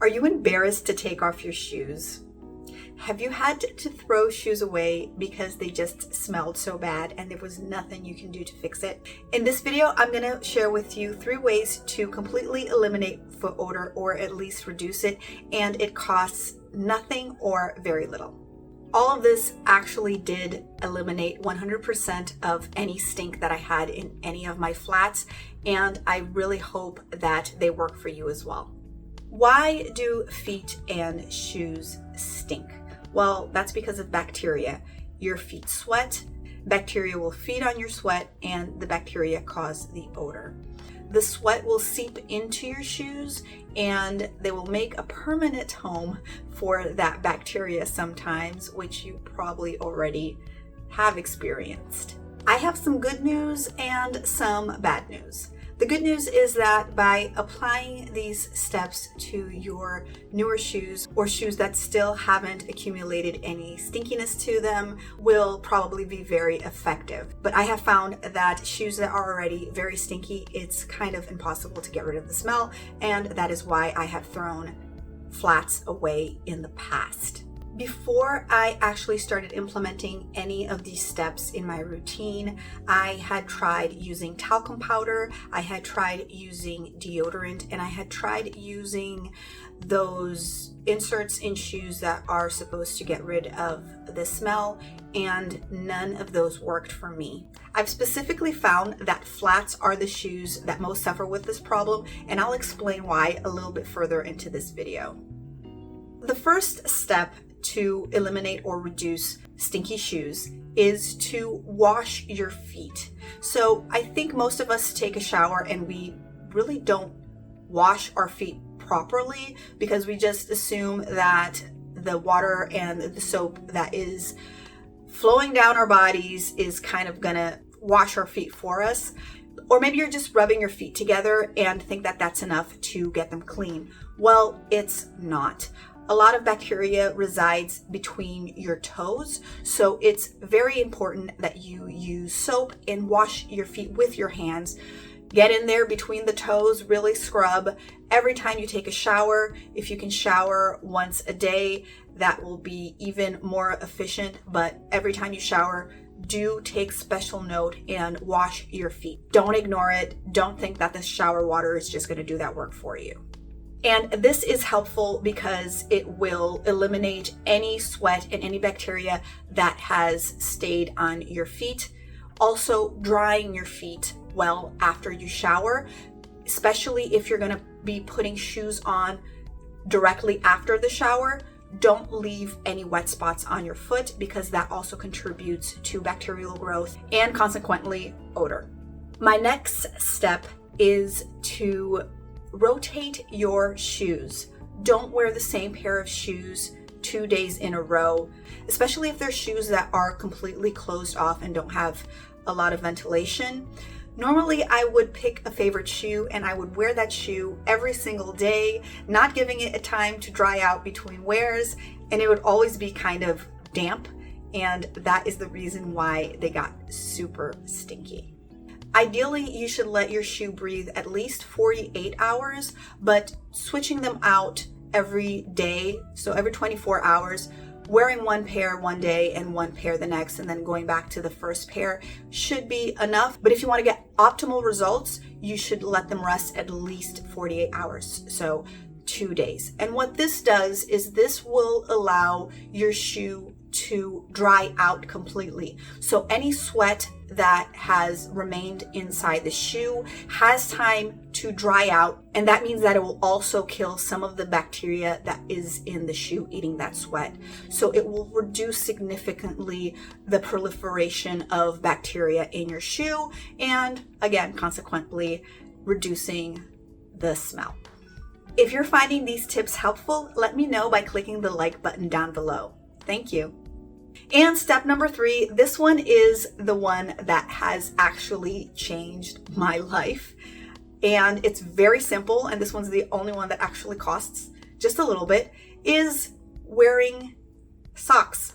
Are you embarrassed to take off your shoes? Have you had to throw shoes away because they just smelled so bad and there was nothing you can do to fix it? In this video, I'm going to share with you 3 ways to completely eliminate foot odor or at least reduce it, and it costs nothing or very little. All of this actually did eliminate 100% of any stink that I had in any of my flats, and I really hope that they work for you as well. Why do feet and shoes stink? Well, that's because of bacteria. Your feet sweat, bacteria will feed on your sweat, and the bacteria cause the odor. The sweat will seep into your shoes and they will make a permanent home for that bacteria sometimes, which you probably already have experienced. I have some good news and some bad news. The good news is that by applying these steps to your newer shoes or shoes that still haven't accumulated any stinkiness to them will probably be very effective. But I have found that shoes that are already very stinky, it's kind of impossible to get rid of the smell, and that is why I have thrown flats away in the past. Before I actually started implementing any of these steps in my routine, I had tried using talcum powder, I had tried using deodorant, and I had tried using those inserts in shoes that are supposed to get rid of the smell, and none of those worked for me. I've specifically found that flats are the shoes that most suffer with this problem, and I'll explain why a little bit further into this video. The first step to eliminate or reduce stinky shoes is to wash your feet. So I think most of us take a shower and we really don't wash our feet properly because we just assume that the water and the soap that is flowing down our bodies is kind of gonna wash our feet for us. Or maybe you're just rubbing your feet together and think that that's enough to get them clean. Well, it's not. A lot of bacteria resides between your toes, so it's very important that you use soap and wash your feet with your hands. Get in there between the toes, really scrub. Every time you take a shower, if you can shower once a day, that will be even more efficient, but every time you shower, do take special note and wash your feet. Don't ignore it. Don't think that the shower water is just going to do that work for you. And this is helpful because it will eliminate any sweat and any bacteria that has stayed on your feet. Also, drying your feet well after you shower, especially if you're going to be putting shoes on directly after the shower. Don't leave any wet spots on your foot because that also contributes to bacterial growth and consequently odor. My next step is to rotate your shoes. Don't wear the same pair of shoes 2 days in a row, especially if they're shoes that are completely closed off and don't have a lot of ventilation. Normally, I would pick a favorite shoe and I would wear that shoe every single day, not giving it a time to dry out between wears, and it would always be kind of damp, and that is the reason why they got super stinky. Ideally, you should let your shoe breathe at least 48 hours, but switching them out every day, so every 24 hours, wearing one pair one day and one pair the next, and then going back to the first pair should be enough. But if you want to get optimal results, you should let them rest at least 48 hours, so 2 days. And what this does is this will allow your shoe to dry out completely. So any sweat that has remained inside the shoe has time to dry out, and that means that it will also kill some of the bacteria that is in the shoe eating that sweat. So it will reduce significantly the proliferation of bacteria in your shoe, and again, consequently, reducing the smell. If you're finding these tips helpful, let me know by clicking the like button down below. Thank you. And step number 3, this one is the one that has actually changed my life. And it's very simple, and this one's the only one that actually costs just a little bit, is wearing socks.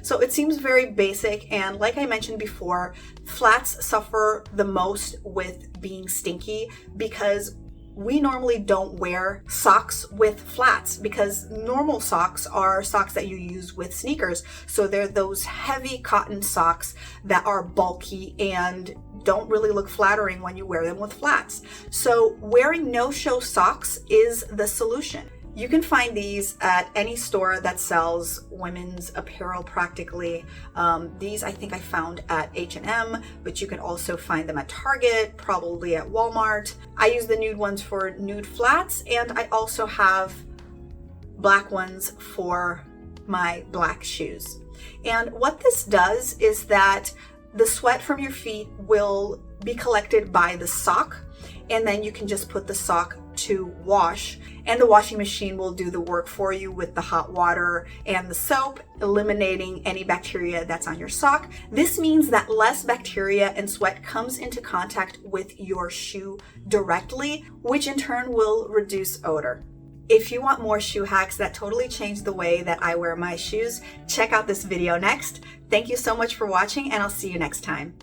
So it seems very basic, and like I mentioned before, flats suffer the most with being stinky because we normally don't wear socks with flats because normal socks are socks that you use with sneakers. So they're those heavy cotton socks that are bulky and don't really look flattering when you wear them with flats. So wearing no-show socks is the solution. You can find these at any store that sells women's apparel practically. These I think I found at H&M, but you can also find them at Target, probably at Walmart. I use the nude ones for nude flats, and I also have black ones for my black shoes. And what this does is that the sweat from your feet will be collected by the sock, and then you can just put the sock to wash, and the washing machine will do the work for you with the hot water and the soap, eliminating any bacteria that's on your sock. This means that less bacteria and sweat comes into contact with your shoe directly, which in turn will reduce odor. If you want more shoe hacks that totally change the way that I wear my shoes, check out this video next. Thank you so much for watching, and I'll see you next time.